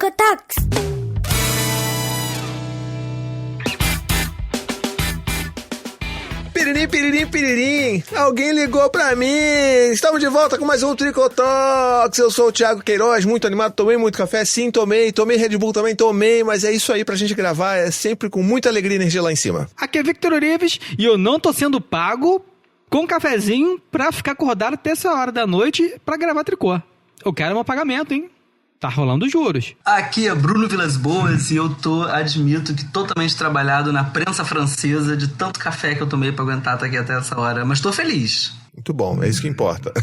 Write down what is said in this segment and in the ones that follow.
Tricotox. Piririm, piririm, piririm. Alguém ligou pra mim. Estamos de volta com mais um Tricotox. Eu sou o Thiago Queiroz, muito animado. Tomei muito café? Sim, tomei. Tomei Red Bull também? Tomei. Mas é isso aí pra gente gravar. É sempre com muita alegria e energia lá em cima. Aqui é Victor Urives e eu não tô sendo pago com um cafezinho pra ficar acordado até essa hora da noite pra gravar tricô. Eu quero meu pagamento, hein? Tá rolando juros. Aqui é Bruno Vilas Boas e eu admito que totalmente trabalhado na prensa francesa de tanto café que eu tomei pra aguentar estar aqui até essa hora. Mas tô feliz. Muito bom, é isso que importa.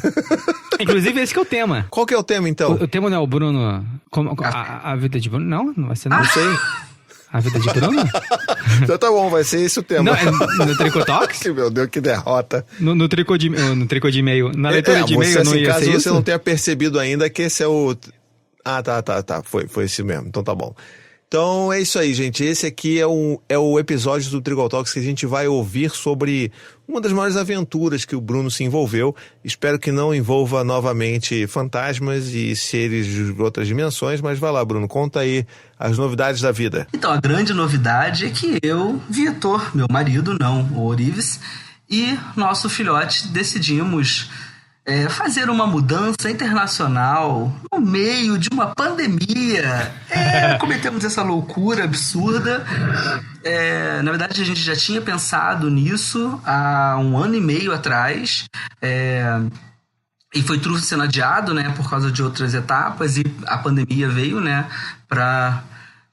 Inclusive, esse que é o tema. Qual que é o tema, então? O tema não é o Bruno... A vida de Bruno? Não vai ser não. Não sei. A vida de Bruno? Então tá bom, vai ser esse o tema. Não, é no Tricotox? Meu Deus, que derrota. No tricô de e-mail. Na leitura de e-mail você, não assim, ia caso ser você isso? não tenha percebido ainda que esse é o... Ah, tá. Foi esse mesmo. Então tá bom. Então é isso aí, gente. Esse aqui é o episódio do Tricotox que a gente vai ouvir sobre uma das maiores aventuras que o Bruno se envolveu. Espero que não envolva novamente fantasmas e seres de outras dimensões, mas vai lá, Bruno, conta aí as novidades da vida. Então, a grande novidade é que eu, Vitor, meu marido, não o Orives, e nosso filhote decidimos fazer uma mudança internacional no meio de uma pandemia. Cometemos essa loucura absurda. Na verdade, a gente já tinha pensado nisso há 1 ano e meio atrás. E foi tudo sendo adiado, né, por causa de outras etapas. E a pandemia veio, né, para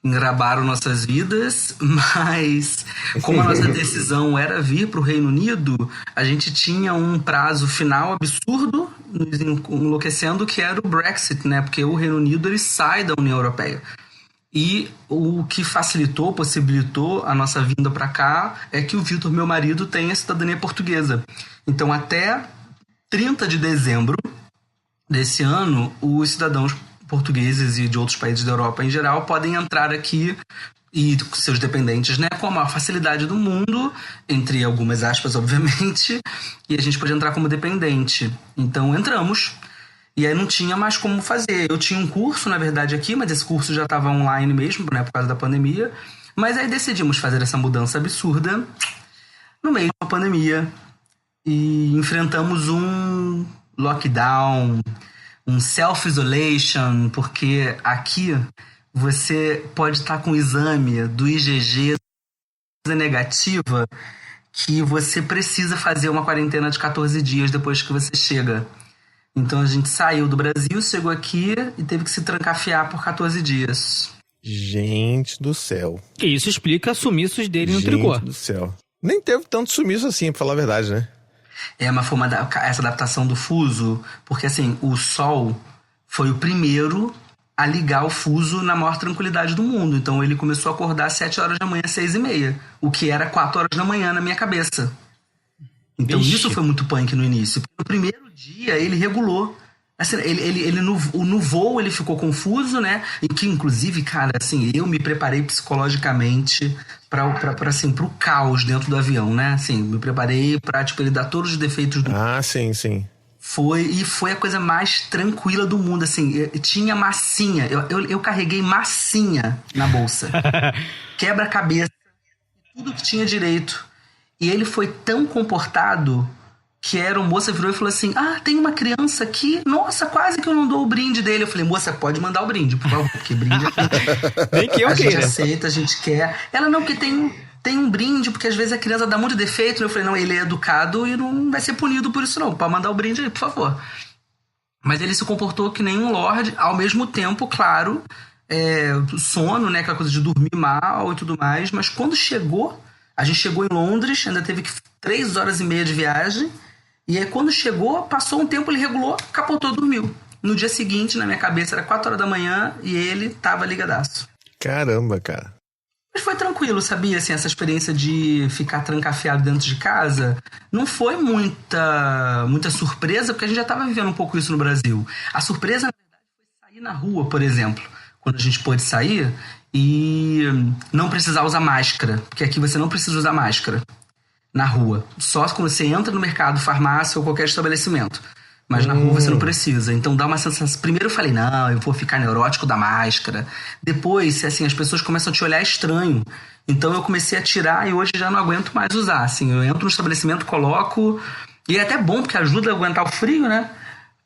engrabar nossas vidas, mas como a nossa decisão era vir para o Reino Unido, a gente tinha um prazo final absurdo, nos enlouquecendo, que era o Brexit, né? Porque o Reino Unido ele sai da União Europeia. E o que possibilitou a nossa vinda para cá é que o Vitor, meu marido, tem a cidadania portuguesa. Então, até 30 de dezembro desse ano, os cidadãos portugueses e de outros países da Europa em geral podem entrar aqui e seus dependentes, né, com a maior facilidade do mundo, entre algumas aspas, obviamente, e a gente pode entrar como dependente. Então entramos, e aí não tinha mais como fazer. Eu tinha um curso, na verdade, aqui, mas esse curso já estava online mesmo, né, por causa da pandemia, mas aí decidimos fazer essa mudança absurda no meio de uma pandemia e enfrentamos um lockdown, um self-isolation, porque aqui você pode estar com o exame do IgG negativa que você precisa fazer uma quarentena de 14 dias depois que você chega. Então a gente saiu do Brasil, chegou aqui e teve que se trancafiar por 14 dias. Gente do céu. E isso explica sumiços dele no tricô. Gente do céu. Nem teve tanto sumiço assim, pra falar a verdade, né? Mas foi essa adaptação do fuso, porque assim, o Sol foi o primeiro a ligar o fuso na maior tranquilidade do mundo. Então ele começou a acordar às 7 horas da manhã, 6h30, o que era 4 horas da manhã na minha cabeça. Então isso foi muito punk no início. No primeiro dia ele regulou. Assim, ele no voo ele ficou confuso, né? E que inclusive, cara, assim, eu me preparei psicologicamente pro caos dentro do avião, né? Assim, me preparei pra, ele dar todos os defeitos do... Ah, sim. Foi a coisa mais tranquila do mundo, assim. Tinha massinha, eu carreguei massinha na bolsa. Quebra-cabeça, tudo que tinha direito. E ele foi tão comportado que a moça virou e falou assim: tem uma criança aqui, nossa, quase que eu não dou o brinde dele. Eu falei: moça, pode mandar o brinde, por favor, porque brinde nem que eu a queira. gente aceita, a gente quer. Ela não, porque tem um brinde, porque às vezes a criança dá muito defeito. Eu falei: não, ele é educado e não vai ser punido por isso não, pode mandar o brinde aí, por favor. Mas ele se comportou que nem um lorde, ao mesmo tempo, claro, sono, né, aquela coisa de dormir mal e tudo mais. Mas quando a gente chegou em Londres, ainda teve 3 horas e meia de viagem. E aí quando chegou, passou um tempo, ele regulou, capotou, dormiu. No dia seguinte, na minha cabeça, era 4 horas da manhã e ele tava ligadaço. Caramba, cara. Mas foi tranquilo, sabia? Assim, essa experiência de ficar trancafiado dentro de casa não foi muita surpresa, porque a gente já tava vivendo um pouco isso no Brasil. A surpresa, na verdade, foi sair na rua, por exemplo. Quando a gente pôde sair e não precisar usar máscara. Porque aqui você não precisa usar máscara na rua. Só quando você entra no mercado, farmácia ou qualquer estabelecimento. Mas na rua você não precisa. Então dá uma sensação... Primeiro eu falei, não, eu vou ficar neurótico da máscara. Depois, assim, as pessoas começam a te olhar estranho. Então eu comecei a tirar e hoje já não aguento mais usar. Assim, eu entro no estabelecimento, coloco... E é até bom, porque ajuda a aguentar o frio, né?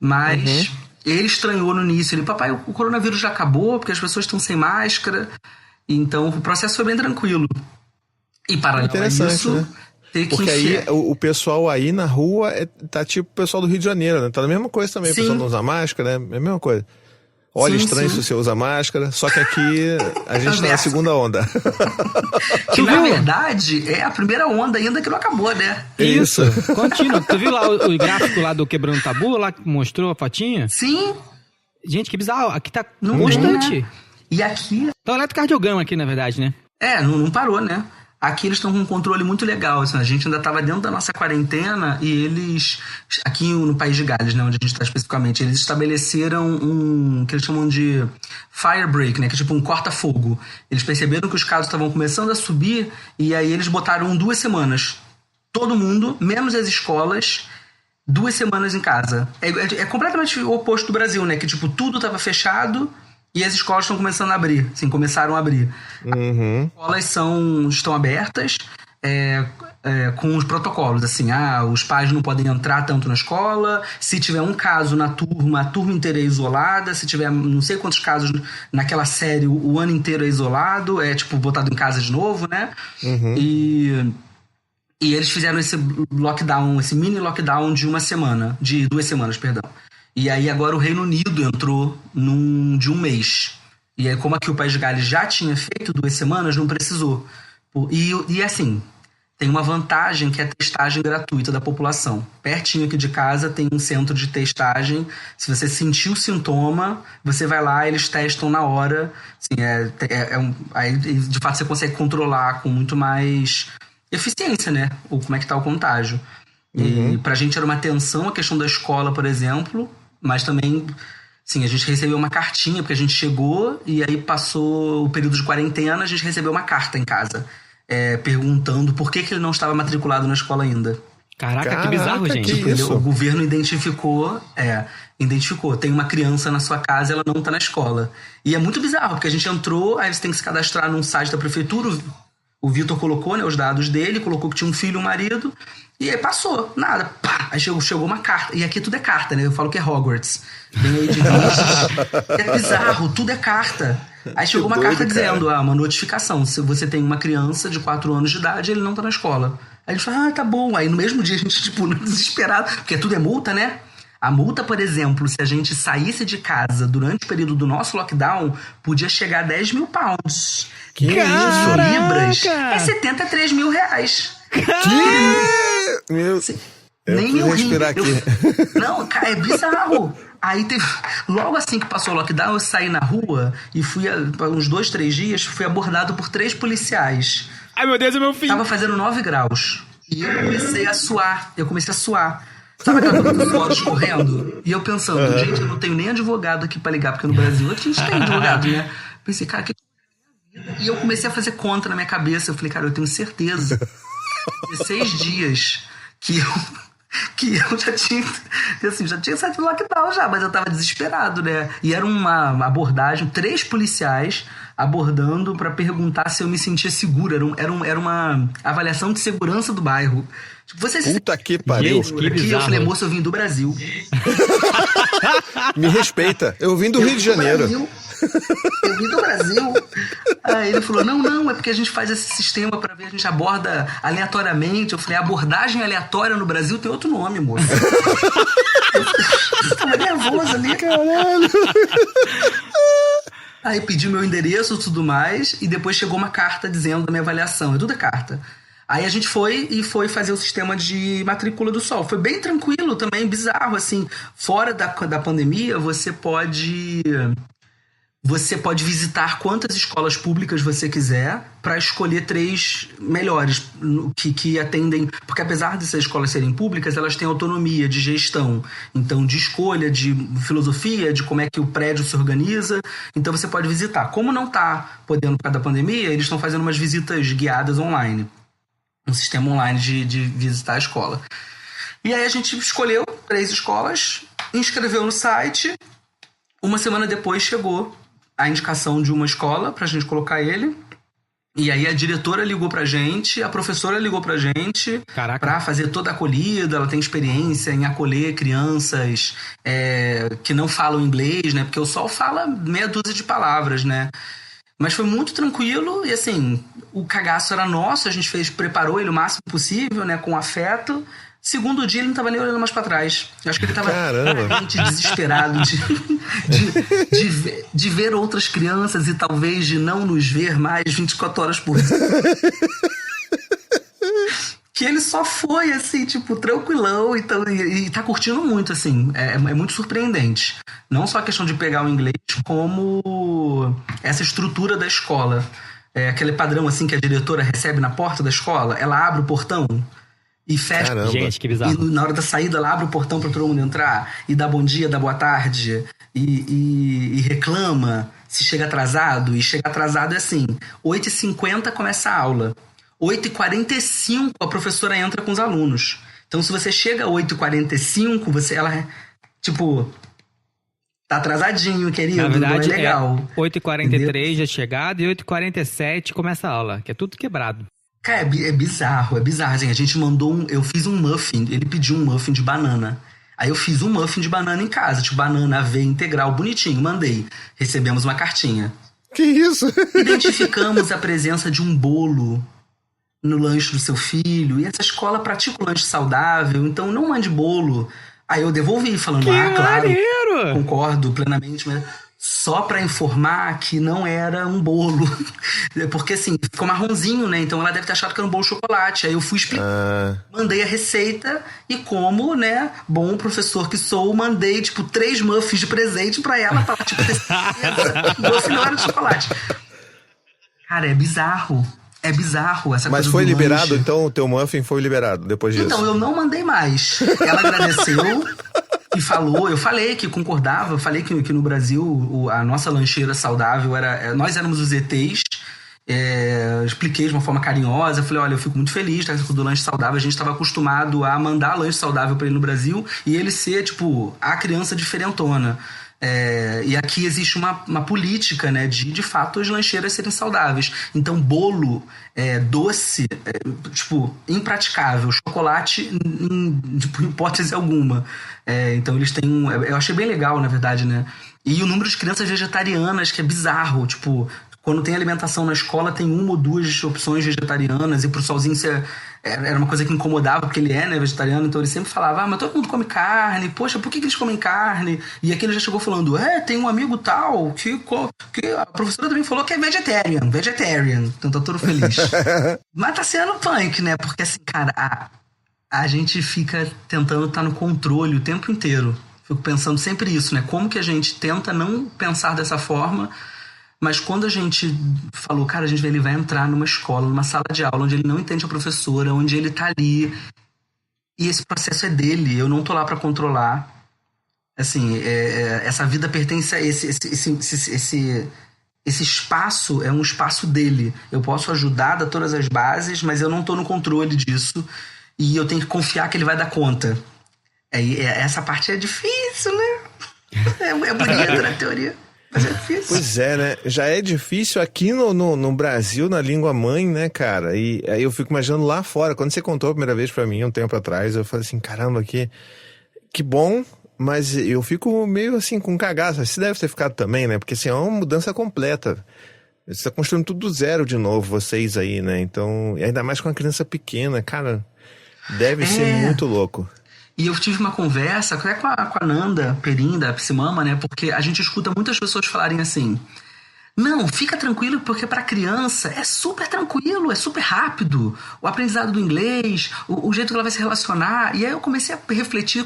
Mas ele estranhou no início. Ele, papai, o coronavírus já acabou, porque as pessoas estão sem máscara. Então o processo foi bem tranquilo. E paralelo a isso... Né? Porque aí o pessoal aí na rua tá tipo o pessoal do Rio de Janeiro, né? Tá a mesma coisa também, o pessoal não usa máscara, né? É a mesma coisa. Olha, estranho se você usa máscara, só que aqui a gente tá na segunda onda. Que na verdade é a primeira onda ainda que não acabou, né? Isso. Continua. Tu viu lá o gráfico lá do Quebrando o Tabu, lá que mostrou a fotinha? Sim. Gente, que bizarro. Aqui tá não constante. Né? E aqui... Tá um eletrocardiograma aqui, na verdade, né? Não parou, né? Aqui eles estão com um controle muito legal, assim, a gente ainda estava dentro da nossa quarentena e eles, aqui no País de Gales, né, onde a gente está especificamente, eles estabeleceram um que eles chamam de fire break, né, que é tipo um corta-fogo. Eles perceberam que os casos estavam começando a subir e aí eles botaram 2 semanas. Todo mundo, menos as escolas, 2 semanas em casa. É completamente o oposto do Brasil, né, que tipo tudo estava fechado... E as escolas estão começando a abrir, assim, começaram a abrir. As escolas estão abertas com os protocolos, assim, os pais não podem entrar tanto na escola, se tiver um caso na turma, a turma inteira é isolada, se tiver não sei quantos casos naquela série, o ano inteiro é isolado, tipo, botado em casa de novo, né? E eles fizeram esse lockdown, esse mini lockdown de 2 semanas, perdão. E aí agora o Reino Unido entrou de 1 mês. E aí como aqui o País de Gales já tinha feito 2 semanas, não precisou. E assim, tem uma vantagem que é a testagem gratuita da população. Pertinho aqui de casa tem um centro de testagem. Se você sentir o sintoma, você vai lá, eles testam na hora. Assim, aí de fato você consegue controlar com muito mais eficiência, né? Como é que está o contágio. E pra gente era uma tensão a questão da escola, por exemplo... Mas também, sim, a gente recebeu uma cartinha, porque a gente chegou e aí passou o período de quarentena, a gente recebeu uma carta em casa, perguntando por que ele não estava matriculado na escola ainda. Caraca, que bizarro, gente. Que isso? O governo identificou, tem uma criança na sua casa e ela não está na escola. E é muito bizarro, porque a gente entrou, aí você tem que se cadastrar num site da prefeitura, o Vitor colocou, né, os dados dele, colocou que tinha um filho e um marido, e aí passou, nada, pá, aí chegou uma carta, e aqui tudo é carta, né, eu falo que é Hogwarts, vem aí de é bizarro, tudo é carta. Aí chegou uma carta dizendo, uma notificação, se você tem uma criança de 4 anos de idade, ele não tá na escola. Aí a gente fala, tá bom, aí no mesmo dia a gente, tipo, desesperado, porque tudo é multa, né? A multa, por exemplo, se a gente saísse de casa durante o período do nosso lockdown, podia chegar a 10 mil pounds. Que isso? Libras é 73 mil reais. Que? Nem eu respirar aqui. Não, cara, é bizarro. Aí logo assim que passou o lockdown, eu saí na rua e fui, uns 2, 3 dias, fui abordado por 3 policiais. Ai, meu Deus, é meu filho. Tava fazendo 9 graus. E eu comecei a suar. Sabe aquela coisa dos olhos correndo? E eu pensando, gente, eu não tenho nem advogado aqui pra ligar, porque no Brasil a gente tem advogado, né? Pensei, cara, e eu comecei a fazer conta na minha cabeça. Eu falei, cara, eu tenho certeza. 16 dias que eu já tinha saído do lockdown já, mas eu tava desesperado, né? E era uma abordagem, 3 policiais abordando pra perguntar se eu me sentia segura. Era uma avaliação de segurança do bairro. Tipo, Puta que pariu. Gente, que bizarro. Eu falei, moço, eu vim do Brasil. Me respeita. Eu vim do Rio de Janeiro. Eu vim do Brasil. Aí ele falou, não, é porque a gente faz esse sistema pra ver, a gente aborda aleatoriamente. Eu falei, abordagem aleatória no Brasil tem outro nome, moço. Eu tava nervoso ali. Caralho. Aí pedi meu endereço e tudo mais, e depois chegou uma carta dizendo da minha avaliação. Tudo é carta. Aí a gente foi fazer o sistema de matrícula do Sol. Foi bem tranquilo também, bizarro, assim. Fora da pandemia, você pode visitar quantas escolas públicas você quiser para escolher 3 melhores que atendem, porque apesar dessas escolas serem públicas, elas têm autonomia de gestão, então de escolha, de filosofia, de como é que o prédio se organiza, então você pode visitar. Como não está podendo por causa da pandemia, eles estão fazendo umas visitas guiadas online, um sistema online de visitar a escola. E aí a gente escolheu 3 escolas inscreveu no site. Uma semana depois chegou a indicação de uma escola pra gente colocar ele. E aí a diretora ligou pra gente, a professora ligou pra gente. Caraca. Pra fazer toda a acolhida. Ela tem experiência em acolher crianças que não falam inglês, né? Porque o Sol fala meia dúzia de palavras, né? Mas foi muito tranquilo e assim, o cagaço era nosso, a gente preparou ele o máximo possível, né? Com afeto. Segundo dia ele não tava nem olhando mais pra trás. Eu acho que ele tava realmente desesperado de ver outras crianças e talvez de não nos ver mais 24 horas por dia. Que ele só foi, assim, tipo, tranquilão então, e tá curtindo muito, assim. É muito surpreendente. Não só a questão de pegar o inglês, como essa estrutura da escola. Aquele padrão, assim, que a diretora recebe na porta da escola. Ela abre o portão e fecha. Caramba. Gente, que bizarro. E na hora da saída ela abre o portão pra todo mundo entrar e dá bom dia, dá boa tarde e reclama se chega atrasado. E chega atrasado é assim, 8h50 começa a aula, 8h45 a professora entra com os alunos. Então se você chega a 8h45, ela tipo, tá atrasadinho, querido, Na verdade, não é legal. 8h43 já chegada e 8h47 começa a aula, que é tudo quebrado. Cara, é bizarro. Assim, a gente mandou eu fiz um muffin, ele pediu um muffin de banana. Aí eu fiz um muffin de banana em casa, tipo banana, aveia integral, bonitinho, mandei. Recebemos uma cartinha. Que isso? Identificamos a presença de um bolo no lanche do seu filho, e essa escola pratica o lanche saudável, então não mande bolo. Aí eu devolvi, falando, claro, maneiro! concordo plenamente, mas só pra informar que não era um bolo. Porque assim, ficou marronzinho, né? Então ela deve ter achado que era um bolo de chocolate. Aí eu fui explicar, mandei a receita e como, né, bom professor que sou, mandei, tipo, 3 muffins de presente pra ela, pra tipo, ter certeza que o muffin não era de chocolate. Cara, é bizarro. É bizarro essa coisa. Mas foi do liberado, lanche. então o teu muffin foi liberado depois disso? Então, eu não mandei mais. Ela agradeceu e falou, eu falei que concordava, eu falei que no Brasil a nossa lancheira saudável era... Nós éramos os ETs, expliquei de uma forma carinhosa, falei, olha, eu fico muito feliz do lanche saudável, a gente estava acostumado a mandar lanche saudável para ele no Brasil e ele ser, tipo, a criança diferentona. E aqui existe uma política, né, de fato as lancheiras serem saudáveis. Então bolo doce, tipo, impraticável. Chocolate tipo, hipótese alguma. Então eles têm eu achei bem legal, na verdade, né. E o número de crianças vegetarianas, que é bizarro. Tipo, quando tem alimentação na escola tem 1 ou 2 opções vegetarianas. E pro Solzinho era uma coisa que incomodava, porque ele né, vegetariano, então ele sempre falava, mas todo mundo come carne, poxa, por que eles comem carne? E aqui ele já chegou falando, tem um amigo tal que a professora também falou que é vegetarian, então tá todo feliz. Mas tá sendo punk, né, porque assim, cara, a gente fica tentando estar no controle o tempo inteiro. Fico pensando sempre isso, né, como que a gente tenta não pensar dessa forma. Mas quando a gente falou, cara, ele vai entrar numa escola, numa sala de aula, onde ele não entende a professora, onde ele tá ali, e esse processo é dele, eu não tô lá pra controlar. Assim, essa vida pertence a esse espaço, é um espaço dele. Eu posso ajudar, dar todas as bases, mas eu não tô no controle disso, e eu tenho que confiar que ele vai dar conta. Essa parte é difícil, né? É bonita na teoria. Mas é difícil. Pois é, né? Já é difícil aqui no Brasil, na língua mãe, né, cara? E aí eu fico imaginando lá fora. Quando você contou a primeira vez pra mim, um tempo atrás, eu falei assim, caramba, que bom, mas eu fico meio assim, com cagaço. Você deve ter ficado também, né? Porque assim, é uma mudança completa. Você tá construindo tudo do zero de novo, vocês aí, né? Então, ainda mais com uma criança pequena, cara, deve ser muito louco. E eu tive uma conversa até com a Nanda Perim, da Psimama, né? Porque a gente escuta muitas pessoas falarem assim, não, fica tranquilo, porque para criança é super tranquilo, é super rápido. O aprendizado do inglês, o jeito que ela vai se relacionar. E aí eu comecei a refletir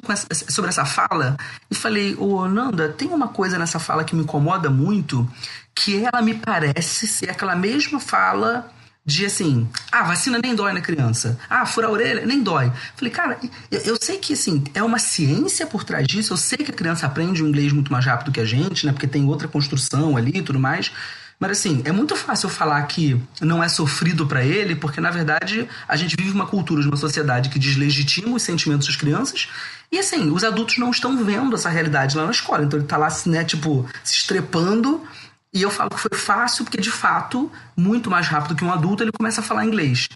sobre essa fala e falei, Nanda, tem uma coisa nessa fala que me incomoda muito, que ela me parece ser aquela mesma fala de assim, vacina nem dói na criança. Furar a orelha, nem dói. Falei, cara, eu sei que assim, é uma ciência por trás disso, eu sei que a criança aprende o inglês muito mais rápido que a gente, né? Porque tem outra construção ali e tudo mais. Mas assim, é muito fácil eu falar que não é sofrido pra ele, porque na verdade a gente vive uma cultura de uma sociedade que deslegitima os sentimentos das crianças. E assim, os adultos não estão vendo essa realidade lá na escola. Então ele tá lá, né, tipo, se estrepando. E eu falo que foi fácil, porque de fato, muito mais rápido que um adulto, ele começa a falar inglês.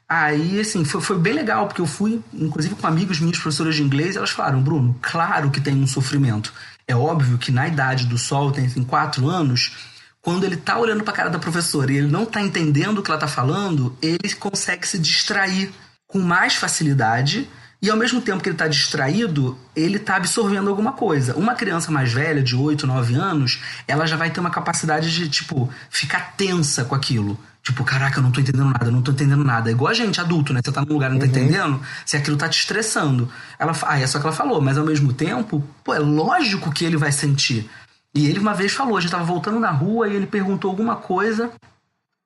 Aí, assim, foi bem legal, porque eu fui, inclusive com amigos minhas, professoras de inglês, elas falaram, Bruno, claro que tem um sofrimento. É óbvio que na idade do Sol, tem assim, 4 anos... Quando ele tá olhando pra cara da professora e ele não tá entendendo o que ela tá falando, ele consegue se distrair com mais facilidade e ao mesmo tempo que ele tá distraído, ele tá absorvendo alguma coisa. Uma criança mais velha, de 8, 9 anos, ela já vai ter uma capacidade de, tipo, ficar tensa com aquilo. Tipo, caraca, eu não tô entendendo nada, eu não tô entendendo nada. É igual a gente, adulto, né? Você tá num lugar e não tá entendendo, se aquilo tá te estressando. É só que ela falou, mas ao mesmo tempo, pô, é lógico que ele vai sentir. E ele uma vez falou, a gente tava voltando na rua e ele perguntou alguma coisa.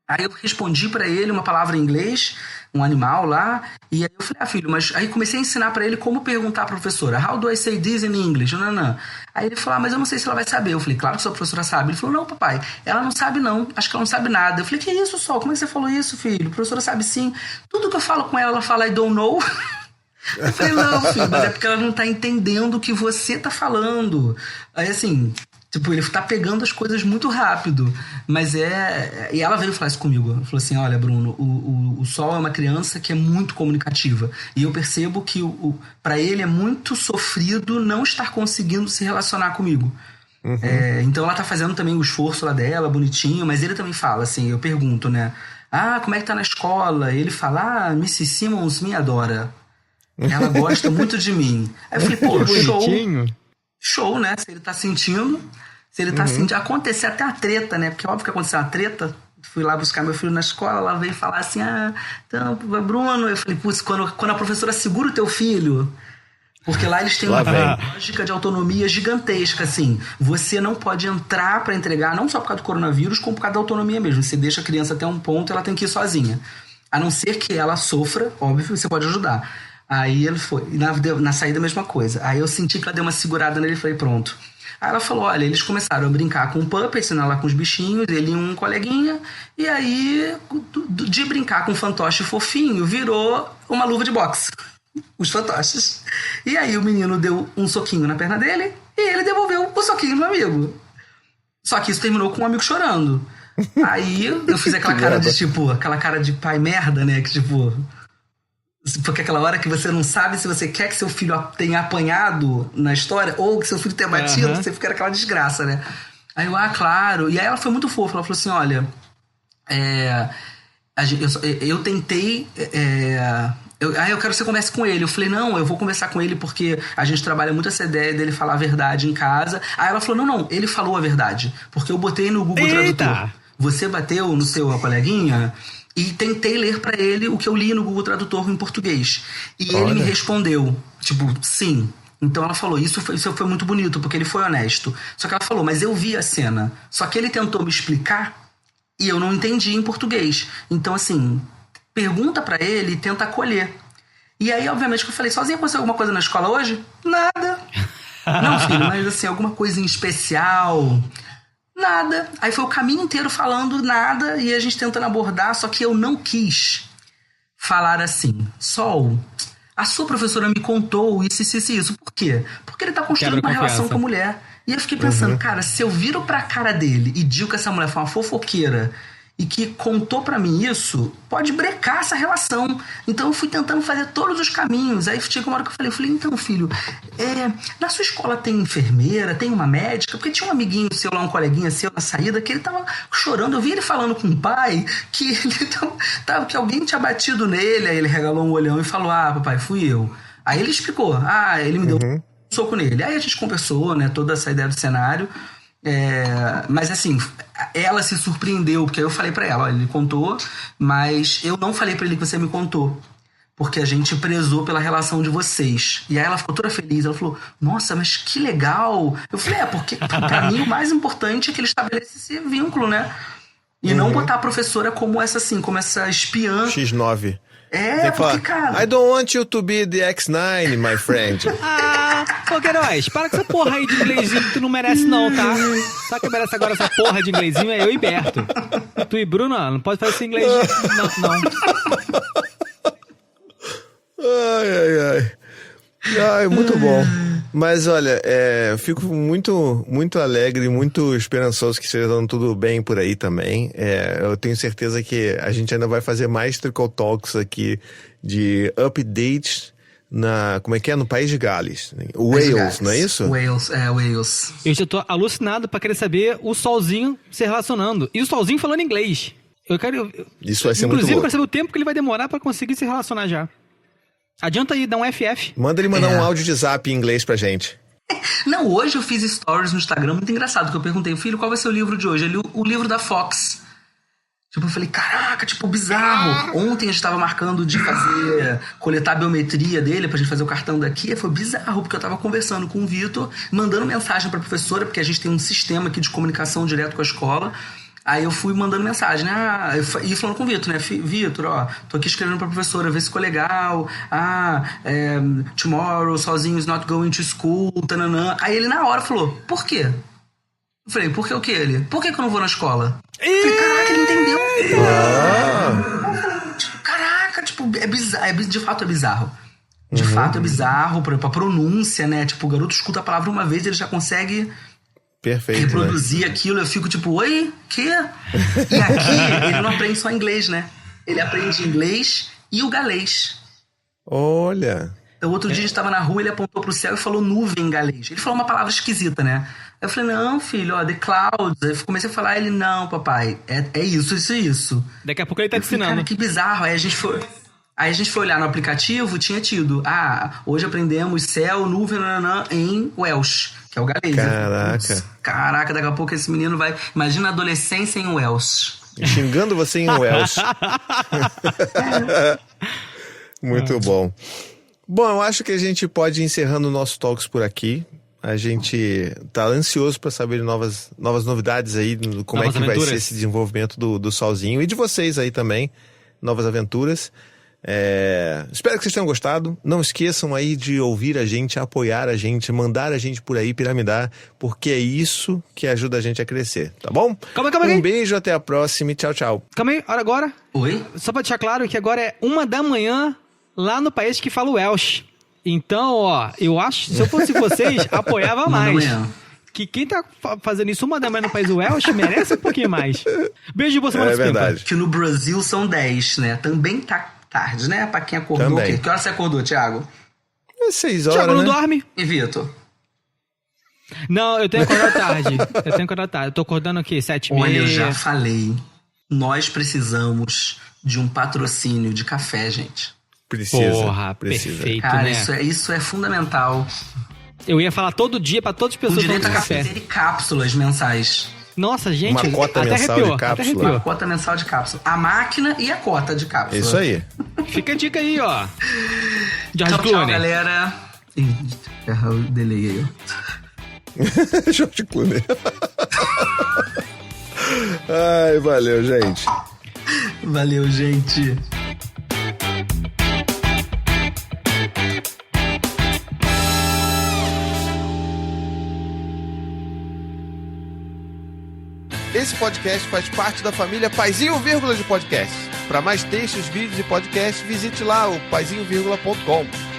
Aí eu respondi pra ele uma palavra em inglês, um animal lá. E aí eu falei, filho, mas... Aí comecei a ensinar pra ele como perguntar à professora. How do I say this in English? Não. Aí ele falou, mas eu não sei se ela vai saber. Eu falei, claro que sua professora sabe. Ele falou, não, papai, ela não sabe não. Acho que ela não sabe nada. Eu falei, que isso, Sol? Como é que você falou isso, filho? A professora sabe sim. Tudo que eu falo com ela, ela fala I don't know. Eu falei, não, filho, mas é porque ela não tá entendendo o que você tá falando. Aí assim... Tipo, ele tá pegando as coisas muito rápido. Mas E ela veio falar isso comigo. Ela falou assim, olha, Bruno, o Sol é uma criança que é muito comunicativa. E eu percebo que pra ele é muito sofrido não estar conseguindo se relacionar comigo. Uhum. Então ela tá fazendo também o esforço lá dela, bonitinho. Mas ele também fala, assim, eu pergunto, né? Como é que tá na escola? E ele fala, Mrs. Simmons me adora. Ela gosta muito de mim. Aí eu falei, pô, show, né? Se ele tá sentindo... Se ele tá sentindo... Acontecer até a treta, né? Porque é óbvio que aconteceu uma treta. Fui lá buscar meu filho na escola, ela veio falar assim, então, Bruno... Eu falei, putz, quando a professora segura o teu filho... Porque lá eles têm uma lógica de autonomia gigantesca, assim. Você não pode entrar pra entregar, não só por causa do coronavírus, como por causa da autonomia mesmo. Você deixa a criança até um ponto, ela tem que ir sozinha. A não ser que ela sofra, óbvio, você pode ajudar. Aí ele foi, na saída a mesma coisa. Aí eu senti que ela deu uma segurada nele e falei, pronto. Aí ela falou, olha, eles começaram a brincar com o puppet, ensinar lá com os bichinhos, ele e um coleguinha, e aí de brincar com um fantoche fofinho, virou uma luva de boxe, os fantoches. E aí o menino deu um soquinho na perna dele, e ele devolveu o soquinho no amigo. Só que isso terminou com um amigo chorando. Aí eu fiz aquela cara de tipo, aquela cara de pai merda, né, que tipo... Porque aquela hora que você não sabe se você quer que seu filho tenha apanhado na história ou que seu filho tenha batido, você fica naquela desgraça, né? Aí eu, claro. E aí ela foi muito fofa. Ela falou assim, olha... eu tentei... eu quero que você converse com ele. Eu falei, não, eu vou conversar com ele porque a gente trabalha muito essa ideia dele falar a verdade em casa. Aí ela falou, não, ele falou a verdade. Porque eu botei no Google Tradutor. Você bateu no seu coleguinha... E tentei ler pra ele o que eu li no Google Tradutor em português. E ele me respondeu, tipo, sim. Então ela falou, isso foi muito bonito, porque ele foi honesto. Só que ela falou, mas eu vi a cena. Só que ele tentou me explicar e eu não entendi em português. Então, assim, pergunta pra ele e tenta acolher. E aí, obviamente, que eu falei, sozinha aconteceu alguma coisa na escola hoje? Nada. Não, filho, mas assim, alguma coisa em especial... Nada. Aí foi o caminho inteiro falando nada e a gente tentando abordar, só que eu não quis falar assim. Sol, a sua professora me contou isso. Por quê? Porque ele tá construindo uma relação com a mulher. E eu fiquei pensando, cara, se eu viro pra cara dele e digo que essa mulher foi uma fofoqueira e que contou pra mim isso, pode brecar essa relação. Então eu fui tentando fazer todos os caminhos. Aí chegou uma hora que eu falei, então, filho, na sua escola tem enfermeira, tem uma médica? Porque tinha um amiguinho seu lá, um coleguinha seu na saída, que ele tava chorando. Eu vi ele falando com o pai que ele que alguém tinha batido nele. Aí ele regalou um olhão e falou, papai, fui eu. Aí ele explicou, ele me deu um soco nele. Aí a gente conversou, né, toda essa ideia do cenário. Mas assim, ela se surpreendeu, porque eu falei pra ela, olha, ele contou, mas eu não falei pra ele que você me contou, porque a gente prezou pela relação de vocês. E aí ela ficou toda feliz, ela falou, nossa, mas que legal. Eu falei, porque pra mim o mais importante é que ele estabeleça esse vínculo, né? E não botar a professora como essa espiã X9. Porque, cara... I don't want you to be the X9, my friend. Ô, Queiroz, para com essa porra aí de inglesinho que tu não merece não, tá? Só que merece agora essa porra de inglesinho é eu e Berto. Tu e Bruno, não pode fazer esse inglesinho. Não. Ai, muito bom. Mas olha, fico muito alegre, muito esperançoso que esteja dando tudo bem por aí também. Eu tenho certeza que a gente ainda vai fazer mais Trickle Talks aqui de updates como é que é? No País de Gales. Wales, não é isso? Wales. Eu já tô alucinado pra querer saber o Solzinho se relacionando. E o Solzinho falando inglês. Isso vai ser muito inclusive, louco. pra saber o tempo que ele vai demorar pra conseguir se relacionar já. Adianta aí, dá um FF. Manda ele mandar um áudio de zap em inglês pra gente. Não, hoje eu fiz stories no Instagram, muito engraçado, que eu perguntei, filho, qual vai ser o livro de hoje? Ele, o livro da Fox. Tipo, eu falei, caraca, tipo, bizarro. Ontem a gente tava marcando de coletar a biometria dele pra gente fazer o cartão daqui. Foi bizarro, porque eu tava conversando com o Vitor, mandando mensagem pra professora, porque a gente tem um sistema aqui de comunicação direto com a escola. Aí eu fui mandando mensagem, né? E falando com o Vitor, né? Vitor, ó, tô aqui escrevendo pra professora, vê se ficou legal. Tomorrow, sozinho is not going to school, tananã. Aí ele na hora falou, por quê? Eu falei, por que o quê? Ele? Por que eu não vou na escola? Eu falei, caraca, ele entendeu. Caraca, tipo, é bizarro, de fato é bizarro. De fato é bizarro, pra pronúncia, né? Tipo, o garoto escuta a palavra uma vez, ele já consegue... Perfeito, reproduzir aquilo, eu fico tipo, oi, quê? E aqui ele não aprende só inglês, né? Ele aprende inglês e o galês. Olha. Então, outro dia a gente tava na rua, ele apontou pro céu e falou nuvem em galês. Ele falou uma palavra esquisita, né? Eu falei, não, filho, ó, the clouds. Eu comecei a falar, ele, não, papai, é isso. Daqui a pouco ele tá te falei, ensinando. cara, que bizarro. Aí a gente foi olhar no aplicativo, tinha tido, hoje aprendemos céu, nuvem, nananã, em Welsh, que é o galês. Caraca, daqui a pouco esse menino vai... Imagina a adolescência em Welsh. Xingando você em Welsh. Muito bom. Bom, eu acho que a gente pode ir encerrando o nosso Talks por aqui. A gente tá ansioso para saber de novas novidades aí, como novas é que aventuras. vai ser esse desenvolvimento do Solzinho e de vocês aí também, novas aventuras. Espero que vocês tenham gostado. Não esqueçam aí de ouvir a gente, apoiar a gente, mandar a gente por aí piramidar, porque é isso que ajuda a gente a crescer, tá bom? Calma aí. Um beijo, até a próxima e tchau, tchau. Calma aí, olha agora. Oi? Só pra deixar claro que agora é 1 da manhã lá no país que fala Welsh. Então, ó, eu acho, se eu fosse vocês, apoiava mais. Que quem tá fazendo isso 1 da manhã no país Welsh merece um pouquinho mais. Beijo de boa semana. É verdade. Que no Brasil são 10, né? Também tá tarde, né? Pra quem acordou. Também. Que hora você acordou, Thiago? 6 horas, Thiago não né? dorme? E Vitor? Não, eu tenho que acordar tarde. Eu tô acordando aqui, 7h30. Olha, eu já falei. Nós precisamos de um patrocínio de café, gente. Precisa. Porra, perfeito, Cara, né? isso é fundamental. Eu ia falar todo dia pra todas as Com pessoas direito a tomando café. cafeteira e cápsulas mensais. Nossa, gente, Uma cota até mensal arrepiou, de cápsula. até arrepiou. Uma cota mensal de cápsula. A máquina e a cota de cápsula. Isso aí. Fica a dica aí, ó. George Tchau, Clooney. galera. Ih, eu delay aí, ó. George Clooney. Ai, valeu, gente. Valeu, gente. Esse podcast faz parte da família Paizinho Vírgula de Podcast. Para mais textos, vídeos e podcasts, visite lá o paizinho.com.